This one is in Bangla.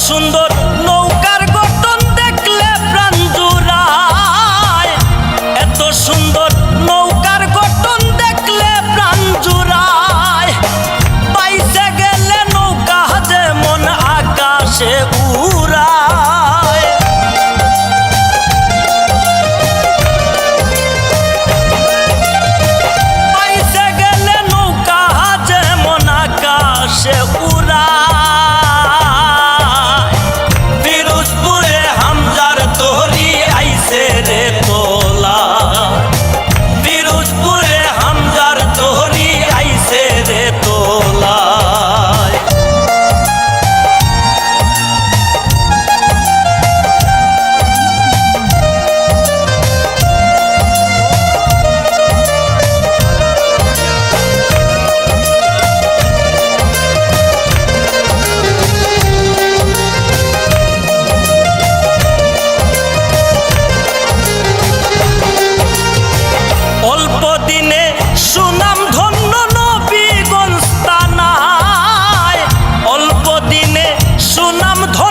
সুন্দর নৌকার গঠন দেখলে প্রাণ জুড়ায়, এত সুন্দর নৌকার গঠন দেখলে প্রাণ জুড়ায়। বাইসে গেলে নৌকা যেমন আকাশে উড়ায়, বাইসে গেলে নৌকা যেমন আকাশে উড়ায়। অল্প দিনে সুনাম ধন্য নবীগঞ্জ থানায়, অল্প দিনে সুনাম ধন্য